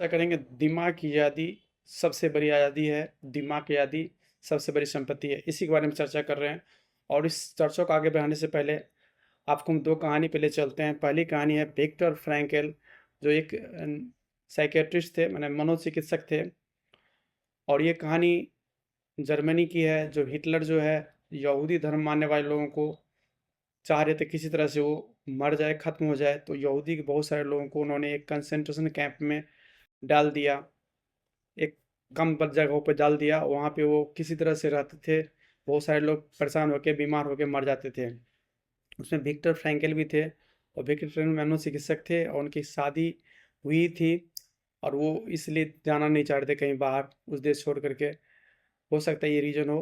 चर्चा करेंगे दिमाग की आज़ादी सबसे बड़ी आज़ादी है। दिमाग की आज़ादी सबसे बड़ी संपत्ति है। इसी के बारे में चर्चा कर रहे हैं और इस चर्चा को आगे बढ़ाने से पहले आपको हम 2 कहानी पे ले चलते हैं। पहली कहानी है विक्टर फ्रैंकल, जो एक साइकियाट्रिस्ट थे, माने मनोचिकित्सक थे। और ये कहानी जर्मनी की है। जो हिटलर जो है, यहूदी धर्म मानने वाले लोगों को चाह रहे थे किसी तरह से वो मर जाए, ख़त्म हो जाए। तो यहूदी के बहुत सारे लोगों को उन्होंने एक कंसंट्रेशन कैंप में डाल दिया। एक कम ब जगहों पे डाल दिया, वहाँ पे वो किसी तरह से रहते थे। बहुत सारे लोग परेशान होके, बीमार होके मर जाते थे। उसमें विक्टर फ्रैंकल भी थे, और विक्टर फ्रैंकल मनोचिकित्सक थे और उनकी शादी हुई थी, और वो इसलिए जाना नहीं चाह रहे थे कहीं बाहर उस देश छोड़ कर के। हो सकता है ये रीज़न हो।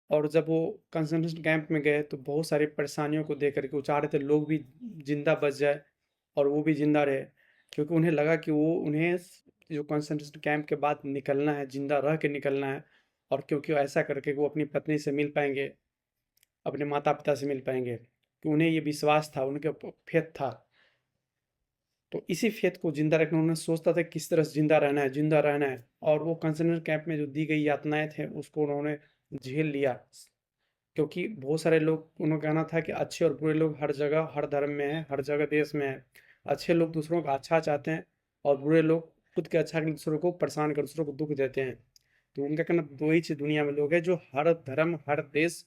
और जब वो कंसंट्रेशन कैंप में गए तो बहुत सारी परेशानियों को देख कर के वो चाह रहे थे लोग भी ज़िंदा बच जाए और वो भी ज़िंदा रहे। क्योंकि उन्हें लगा कि वो उन्हें जो कंसंट्रेशन कैंप के बाद निकलना है, ज़िंदा रह के निकलना है। और क्योंकि ऐसा करके वो अपनी पत्नी से मिल पाएँगे, अपने माता-पिता से मिल पाएँगे। कि उन्हें ये विश्वास था, उनके फेथ था। तो इसी फेथ को ज़िंदा रखना उन्होंने सोचता था किस तरह से ज़िंदा रहना है, ज़िंदा रहना है। और वो कंसंट्रेशन कैंप में जो दी गई यातनाएँ थे उसको उन्होंने झेल लिया। क्योंकि बहुत सारे लोग, उन्होंने कहना था कि अच्छे और बुरे लोग हर जगह, हर धर्म में हैं, हर जगह देश में हैं। अच्छे लोग दूसरों का अच्छा चाहते हैं, और बुरे लोग खुद के अच्छा के लिए दूसरों को परेशान कर, दूसरों को दुःख देते हैं। तो उनका कहना 2 ही चीज़ दुनिया में लोग हैं, जो हर धर्म, हर देश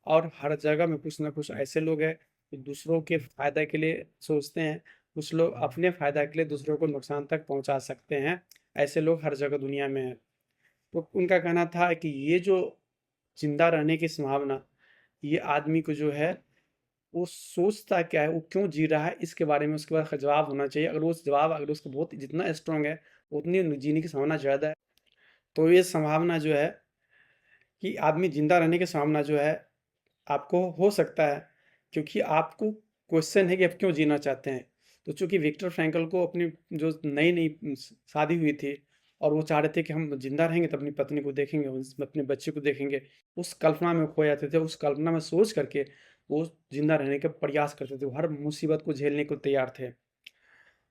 और हर जगह में कुछ ना कुछ ऐसे लोग हैं, जो दूसरों के फ़ायदा के लिए सोचते हैं। कुछ लोग अपने फ़ायदा के लिए दूसरों को नुकसान तक पहुँचा सकते हैं। ऐसे लोग हर जगह दुनिया में हैं। तो उनका कहना था कि ये जो ज़िंदा रहने की संभावना, ये आदमी को जो है, वो सोचता क्या है, वो क्यों जी रहा है, इसके बारे में उसके पास जवाब होना चाहिए। अगर वो जवाब, अगर उसका बहुत जितना स्ट्रांग है, उतनी जीने की संभावना ज़्यादा है। तो ये संभावना जो है कि आदमी ज़िंदा रहने की संभावना जो है, आपको हो सकता है, क्योंकि आपको क्वेश्चन है कि आप क्यों जीना चाहते हैं। तो चूँकि विक्टर फ्रैंकल को अपनी जो नई-नई शादी हुई थी, और वो चाह रहे थे कि हम ज़िंदा रहेंगे तो अपनी पत्नी को देखेंगे, अपने बच्चे को देखेंगे। उस कल्पना में खो जाते थे, उस कल्पना में सोच करके वो ज़िंदा रहने का प्रयास करते थे। वो हर मुसीबत को झेलने को तैयार थे।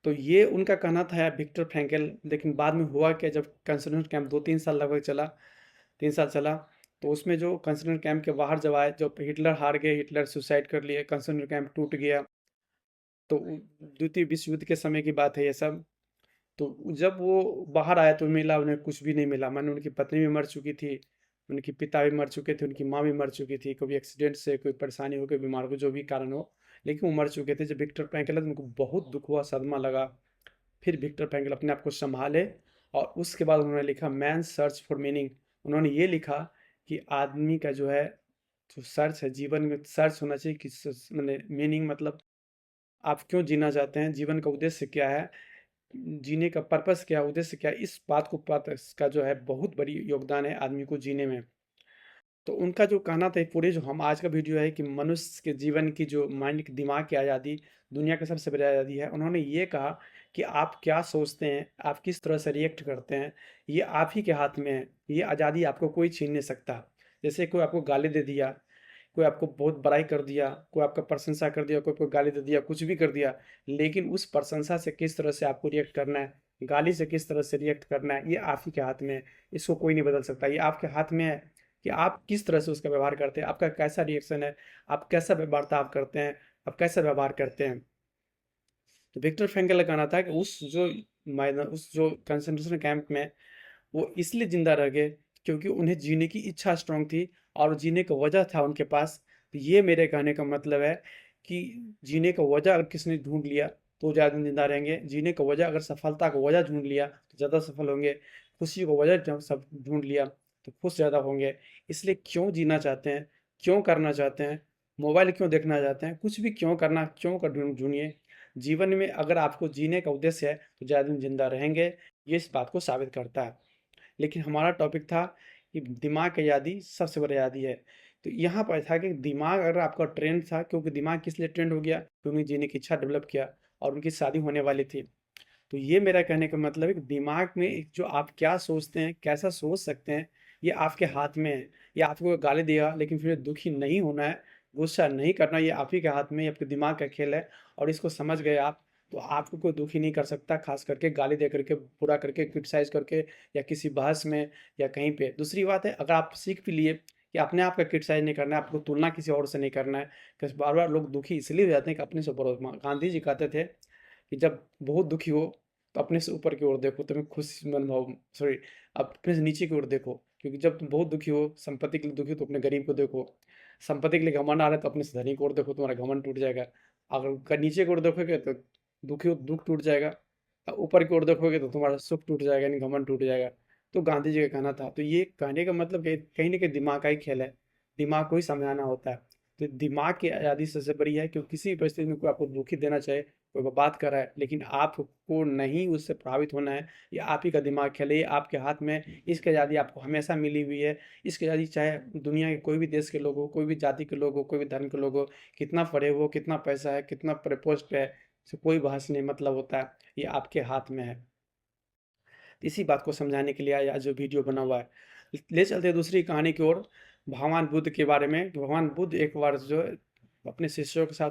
तो ये उनका कहना था विक्टर फ्रैंकल। लेकिन बाद में हुआ क्या, जब कंसंट्रेशन कैंप 2-3 साल लगभग चला, 3 साल चला, तो उसमें जो कंसंट्रेशन कैंप के बाहर जब आए, जब हिटलर हार गए, हिटलर सुसाइड कर लिए, कंसंट्रेशन कैंप टूट गया। तो द्वितीय विश्व युद्ध के समय की बात है ये सब। तो जब वो बाहर आया तो मिला उन्हें कुछ भी नहीं मिला। माने उनकी पत्नी भी मर चुकी थी, उनके पिता भी मर चुके थे, उनकी माँ भी मर चुकी थी, कभी एक्सीडेंट से, कोई परेशानी हो, कोई बीमार हो, जो भी कारण हो, लेकिन वो मर चुके थे। जब विक्टर फ्रैंकल आए तो उनको बहुत दुःख हुआ, सदमा लगा। फिर विक्टर फ्रैंकल अपने आप को सँभाले, और उसके बाद उन्होंने लिखा मैन्स सर्च फॉर मीनिंग। उन्होंने ये लिखा कि आदमी का जो है, जो सर्च है, जीवन में सर्च होना चाहिए कि माने मीनिंग मतलब आप क्यों जीना चाहते हैं, जीवन का उद्देश्य क्या है, जीने का पर्पस क्या है, उद्देश्य क्या है, इस बात को पता, इसका जो है बहुत बड़ी योगदान है आदमी को जीने में। तो उनका जो कहना था, पूरे जो हम आज का वीडियो है कि मनुष्य के जीवन की जो माइंड, दिमाग की आज़ादी दुनिया की सबसे बड़ी आज़ादी है। उन्होंने ये कहा कि आप क्या सोचते हैं, आप किस तरह से रिएक्ट करते हैं, ये आप ही के हाथ में है। ये आज़ादी आपको कोई छीन नहीं सकता। जैसे कोई आपको गाली दे दिया, कोई आपको बहुत बड़ाई कर दिया, कोई आपका प्रशंसा कर दिया, कोई आपको गाली दे दिया, कुछ भी कर दिया, लेकिन उस प्रशंसा से किस तरह से आपको रिएक्ट करना है, गाली से किस तरह से रिएक्ट करना है, ये आप ही के हाथ में है। इसको कोई नहीं बदल सकता। ये आपके हाथ में है कि आप किस तरह से उसका व्यवहार करते हैं, आपका कैसा रिएक्शन है, आप कैसा बर्ताव करते हैं, आप कैसा व्यवहार करते हैं। तो विक्टर फ्रैंकल का कहना था कि उस जो कंसंट्रेशन कैंप में वो इसलिए ज़िंदा रह गए क्योंकि उन्हें जीने की इच्छा स्ट्रांग थी, और जीने का वजह था उनके पास। तो ये मेरे कहने का मतलब है कि जीने का वजह अगर किसी ने ढूँढ लिया तो ज़्यादा दिन ज़िंदा रहेंगे। जीने का वजह, अगर सफलता का वजह ढूँढ लिया तो ज़्यादा सफल होंगे। खुशी का वजह जब सब ढूँढ लिया तो खुश ज़्यादा होंगे। इसलिए क्यों जीना चाहते हैं, क्यों करना चाहते हैं, मोबाइल क्यों देखना चाहते हैं, कुछ भी क्यों करना, क्यों कर ढूँढिए। जीवन में अगर आपको जीने का उद्देश्य है तो ज़्यादा दिन ज़िंदा रहेंगे। ये इस बात को साबित करता है। लेकिन हमारा टॉपिक था कि दिमाग की आज़ादी सबसे बड़ी आज़ादी है। तो यहाँ पर था कि दिमाग अगर आपका ट्रेंड था, क्योंकि दिमाग किस लिए ट्रेंड हो गया? क्योंकि जीने की इच्छा डेवलप किया, और उनकी शादी होने वाली थी। तो ये मेरा कहने का मतलब है कि दिमाग में एक जो आप क्या सोचते हैं, कैसा सोच सकते हैं, ये आपके हाथ में है। ये आपको गाली देगा लेकिन फिर दुखी नहीं होना है, गुस्सा नहीं करना, ये आप ही के हाथ में, ये आपके दिमाग का खेल है। और इसको समझ गए आप, तो आपको कोई दुखी नहीं कर सकता, ख़ास करके गाली दे करके, बुरा करके, क्रिटिसाइज़ करके या किसी बहस में या कहीं पे। दूसरी बात है, अगर आप सीख भी लिए कि अपने आप का क्रिटिसाइज़ नहीं करना है, आपको तुलना किसी और से नहीं करना है, क्योंकि बार-बार लोग दुखी इसलिए हो जाते हैं कि अपने से ऊपर हो। गांधी जी कहते थे कि जब बहुत दुखी हो तो अपने से ऊपर की ओर देखो, तुम्हें खुशी अनुभव, सॉरी, अपने से नीचे की ओर देखो, क्योंकि जब तुम बहुत दुखी हो, संपत्ति के लिए दुखी हो, तो अपने गरीब को देखो। संपत्ति के लिए घमंड आ रहा है तो अपने से धनी की ओर देखो, तुम्हारा घमंड टूट जाएगा। अगर नीचे की ओर देखोगे तो दुखी हो, दुख टूट जाएगा। ऊपर की ओर देखोगे तो तुम्हारा सुख टूट जाएगा, यानी घमंड टूट जाएगा। तो गांधी जी का कहना था, तो ये कहने का मतलब कहीं ना कहीं दिमाग का ही खेल है, दिमाग को ही समझाना होता है। तो दिमाग की आज़ादी सबसे बड़ी है, क्योंकि किसी भी परिस्थिति में कोई आपको दुखी देना चाहे, कोई बात कर रहा है, लेकिन आपको नहीं उससे प्रभावित होना है। ये आप ही का दिमाग खेल है, ये आपके हाथ में। इसकी आज़ादी आपको हमेशा मिली हुई है। इसकी आज़ादी चाहे दुनिया के कोई भी देश के लोग हो, कोई भी जाति के लोग हो, कोई भी धर्म के लोग हो, कितना पढ़े हो, कितना पैसा है, कितना पोस्ट पे है, इससे कोई बहस नहीं, मतलब होता है, ये आपके हाथ में है। इसी बात को समझाने के लिए आज जो वीडियो बना हुआ है। ले चलते हैं दूसरी कहानी की ओर, भगवान बुद्ध के बारे में। कि भगवान बुद्ध एक बार जो है अपने शिष्यों के साथ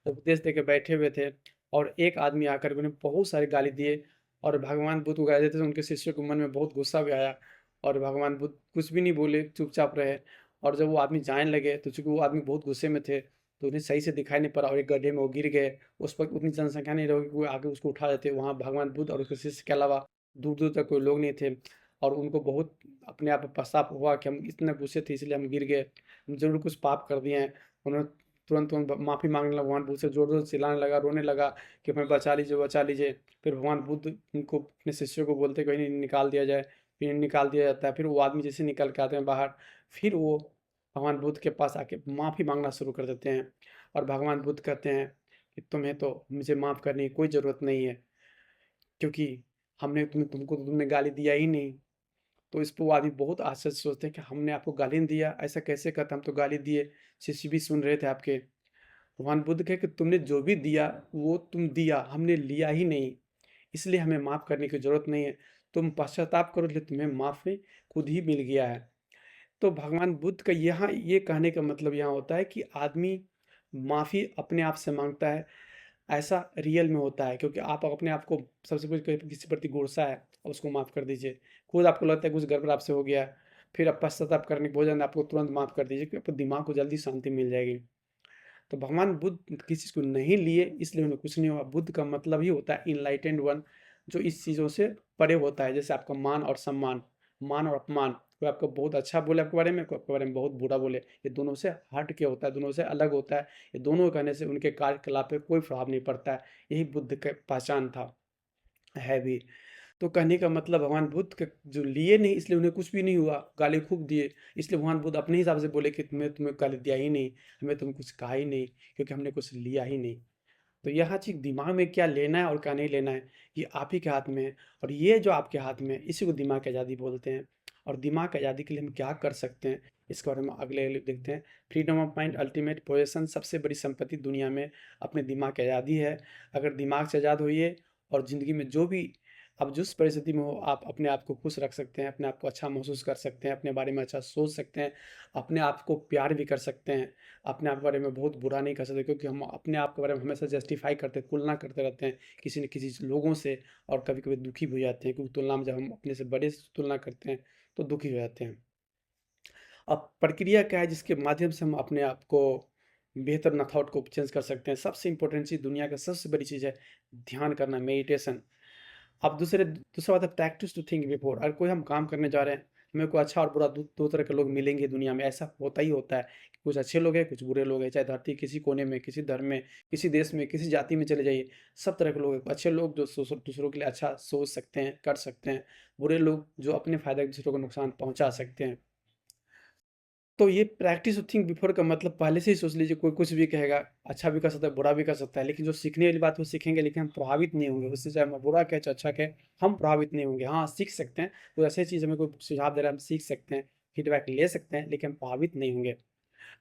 उपदेश दे के बैठे हुए थे, और एक आदमी आकर के उन्हें बहुत सारी गाली दिए, और भगवान बुद्ध को गाली देते थे, उनके शिष्यों के मन में बहुत गुस्सा भी आया, और भगवान बुद्ध कुछ भी नहीं बोले, चुपचाप रहे। और जब वो आदमी जाने लगे तो चूंकि वो आदमी बहुत गुस्से में थे, तो उन्हें सही से दिखाई नहीं पड़ा, और एक गड्ढे में वो गिर गए। उस वक्त उतनी जनसंख्या नहीं रही कि वो आगे उसको उठा देते। वहाँ भगवान बुद्ध और उसके शिष्य के अलावा दूर दूर तक कोई लोग नहीं थे, और उनको बहुत अपने आप में पश्चाताप हुआ कि हम इतने गुस्से थे इसलिए हम गिर गए, हम जरूर कुछ पाप कर दिए हैं। उन्होंने तुरंत तुरंत माफ़ी मांगने लगा, भगवान बुद्ध से जोर जोर से चिल्लाने लगा, रोने लगा कि हमें बचा लीजिए, बचा लीजिए। फिर भगवान बुद्ध उनको, अपने शिष्यों को बोलते कहीं नहीं, निकाल दिया जाए। फिर निकाल दिया जाता है। फिर वो आदमी जैसे निकल के आते हैं बाहर, फिर वो भगवान बुद्ध के पास आके माफ़ी मांगना शुरू कर देते हैं। और भगवान बुद्ध कहते हैं कि तुम्हें तो मुझे माफ़ करने की कोई ज़रूरत नहीं है, क्योंकि हमने तुमको तो तुमने गाली दिया ही नहीं। तो इस पे वो आदमी बहुत आश्चर्य से सोचते हैं कि हमने आपको गाली नहीं दिया, ऐसा कैसे कहता, हम तो गाली दिए, शिष्य भी सुन रहे थे आपके। भगवान बुद्ध कहे कि तुमने जो भी दिया वो तुम दिया, हमने लिया ही नहीं, इसलिए हमें माफ़ करने की ज़रूरत नहीं है। तुम पश्चाताप करो, इसलिए तुम्हें माफ़ी खुद ही मिल गया है। तो भगवान बुद्ध का यहाँ ये कहने का मतलब यहाँ होता है कि आदमी माफ़ी अपने आप से मांगता है, ऐसा रियल में होता है, क्योंकि आप अपने आप को, सबसे कुछ किसी प्रति गुस्सा है, उसको माफ़ कर दीजिए। खुद आपको लगता है कुछ गड़बड़ आपसे हो गया है, फिर आप पश्चाताप करने के बजाय आपको तुरंत माफ़ कर दीजिए, क्योंकि आपको दिमाग को जल्दी शांति मिल जाएगी। तो भगवान बुद्ध किसी चीज़ को नहीं लिए, इसलिए उन्हें कुछ नहीं हुआ। बुद्ध का मतलब ही होता है इनलाइटेंड वन, जो इस चीज़ों से परे होता है। जैसे आपका मान और सम्मान, मान और अपमान, कोई आपको बहुत अच्छा बोले आपके बारे में, कोई आपके बारे में बहुत बुरा बोले, ये दोनों से हट के होता है, दोनों से अलग होता है। ये दोनों कहने से उनके कार्यकलाप पे कोई प्रभाव नहीं पड़ता है। यही बुद्ध का पहचान था, है भी। तो कहने का मतलब भगवान बुद्ध के जो लिए नहीं, इसलिए उन्हें कुछ भी नहीं हुआ, गाली खूब दिए, इसलिए भगवान बुद्ध अपने हिसाब से बोले कि तुम्हें तुम्हें गाली दिया ही नहीं, हमें तुम कुछ कहा ही नहीं, क्योंकि हमने कुछ लिया ही नहीं। तो यह चीज़ दिमाग में क्या लेना है और क्या नहीं लेना है, ये आप ही के हाथ में है। और ये जो आपके हाथ में है, इसी को दिमाग की आज़ादी बोलते हैं। और दिमाग की आज़ादी के लिए हम क्या कर सकते हैं, इसके बारे में अगले देखते हैं। Freedom of mind ultimate possession, सबसे बड़ी संपत्ति दुनिया में अपने दिमाग की आज़ादी है। अगर दिमाग से आज़ाद होइए, और ज़िंदगी में जो भी आप जिस परिस्थिति में हो, आप अपने आप को खुश रख सकते हैं, अपने आप को अच्छा महसूस कर सकते हैं, अपने बारे में अच्छा सोच सकते हैं, अपने आप को प्यार भी कर सकते हैं, अपने आप के बारे में बहुत बुरा नहीं कर सकते, क्योंकि हम अपने आप के बारे में हमेशा जस्टिफाई करते हैं, तुलना करते रहते हैं किसी न किसी लोगों से, और कभी कभी दुखी भी हो जाते हैं, क्योंकि तुलना में जब हम अपने से बड़े से तुलना करते हैं तो दुखी हो जाते हैं। अब प्रक्रिया क्या है जिसके माध्यम से हम अपने आप को बेहतर मेथड को चेंज कर सकते हैं? सबसे इंपॉर्टेंट चीज़, दुनिया का सबसे बड़ी चीज़ है ध्यान करना, मेडिटेशन। अब दूसरा बात है प्रैक्टिस टू थिंक बिफोर। अगर कोई हम काम करने जा रहे हैं, हमें कोई अच्छा और बुरा दो तरह के लोग मिलेंगे दुनिया में, ऐसा होता ही होता है। कुछ अच्छे लोग हैं, कुछ बुरे लोग हैं, चाहे धरती के किसी कोने में, किसी धर्म में, किसी देश में, किसी जाति में चले जाइए, सब तरह के लोग हैं। अच्छे लोग जो दूसरों के लिए अच्छा सोच सकते हैं, कर सकते हैं। बुरे लोग जो अपने फ़ायदे के दूसरों को नुकसान पहुंचा सकते हैं। तो ये प्रैक्टिस थिंक बिफोर का मतलब पहले से ही सोच लीजिए, कोई कुछ भी कहेगा, अच्छा भी कर सकता है, बुरा भी कर सकता है, लेकिन जो सीखने वाली बात वो सीखेंगे, लेकिन हम प्रभावित नहीं होंगे उससे। चाहे हम बुरा कहे चाहे अच्छा कहे, हम प्रभावित नहीं होंगे। हाँ, सीख सकते हैं, कोई ऐसी चीज़ हमें कोई सुझाव दे रहा है, हम सीख सकते हैं, फीडबैक ले सकते हैं, लेकिन हम प्रभावित नहीं होंगे।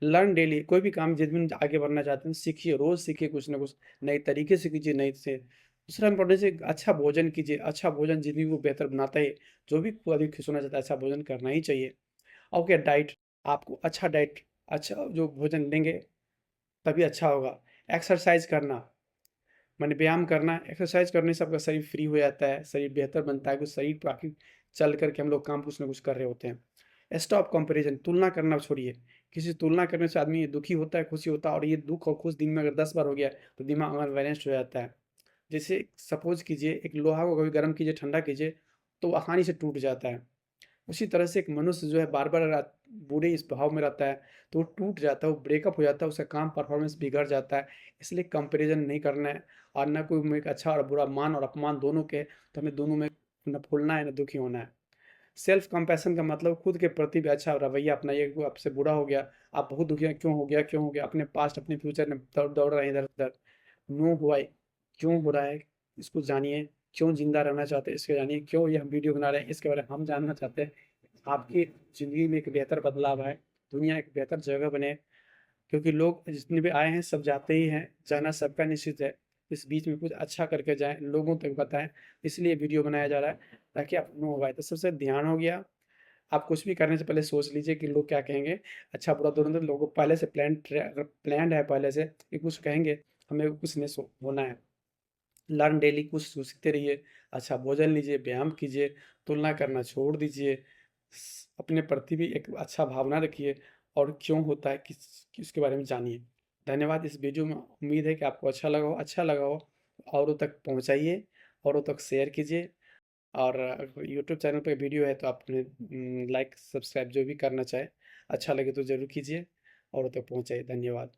लर्न डेली, कोई भी काम जिसमें आगे बढ़ना चाहते हैं सीखिए, रोज़ सीखिए कुछ ना कुछ नए तरीके से कीजिए, नए से। दूसरा इम्पोर्टेंस है, अच्छा भोजन कीजिए। अच्छा भोजन ज़िंदगी को बेहतर बनाता है। जो भी कोई खुश होना चाहता है, अच्छा भोजन करना ही चाहिए। और क्या डाइट, आपको अच्छा डाइट, अच्छा जो भोजन लेंगे तभी अच्छा होगा। एक्सरसाइज करना, माने व्यायाम करना, एक्सरसाइज करने से आपका शरीर फ्री हो जाता है, शरीर बेहतर बनता है, कुछ शरीर काफ़ी चल कर के हम लोग काम कुछ ना कुछ कर रहे होते हैं। स्टॉप कंपैरिजन, तुलना करना छोड़िए। किसी से तुलना करने से आदमी दुखी होता है, खुशी होता है, और ये दुःख और खुश दिन में अगर 10 बार हो गया तो दिमाग हमारा बैलेंस्ड हो जाता है। जैसे सपोज़ कीजिए एक लोहा को कभी गर्म कीजिए, ठंडा कीजिए तो आसानी से टूट जाता है। उसी तरह से एक मनुष्य जो है बार-बार बुरे इस भाव में रहता है, तो वो टूट जाता है, वो ब्रेकअप हो जाता है, उसका काम परफ़ॉर्मेंस बिगड़ जाता है। इसलिए कंपैरिज़न नहीं करना है, और ना कोई में एक अच्छा और बुरा, मान और अपमान दोनों के, तो हमें दोनों में ना फूलना है, ना दुखी होना है। सेल्फ कंपैशन का मतलब खुद के प्रति भी अच्छा रवैया अपनाइए। कोई आपसे बुरा हो गया, आप बहुत दुखी हैं, क्यों हो गया, क्यों हो गया? अपने पास्ट, अपने फ्यूचर में दौड़ दौड़ रहे हैं इधर-उधर। नो हुआ है, क्यों हो रहा है, इसको जानिए। क्यों ज़िंदा रहना चाहते हैं, इसको जानिए। क्यों ये हम वीडियो बना रहे हैं, इसके बारे में हम जानना चाहते हैं। आपकी ज़िंदगी में एक बेहतर बदलाव आए, दुनिया एक बेहतर जगह बने, क्योंकि लोग जितने भी आए हैं सब जाते ही हैं, जाना सबका निश्चित है। इस बीच में कुछ अच्छा करके जाएँ, लोगों तक बताएँ, इसलिए वीडियो बनाया जा रहा है, ताकि आप नो होगा। तो सबसे ध्यान हो गया, आप कुछ भी करने से पहले सोच लीजिए कि लोग क्या कहेंगे। अच्छा बुरा दोनों तरफ लोगों को पहले से प्लान्ड है पहले से कि कुछ कहेंगे, हमें कुछ नहीं होना है। लर्न डेली, कुछ सीखते रहिए, अच्छा भोजन लीजिए, व्यायाम कीजिए, तुलना करना छोड़ दीजिए, अपने प्रति भी एक अच्छा भावना रखिए, और क्यों होता है किसके बारे में जानिए। धन्यवाद। इस वीडियो में उम्मीद है कि आपको अच्छा लगा हो, औरों तक पहुंचाइए, औरों तक शेयर कीजिए। और यूट्यूब चैनल पे वीडियो है तो आपने लाइक सब्सक्राइब जो भी करना चाहे, अच्छा लगे तो ज़रूर कीजिए, औरों तक पहुँचाइए। धन्यवाद।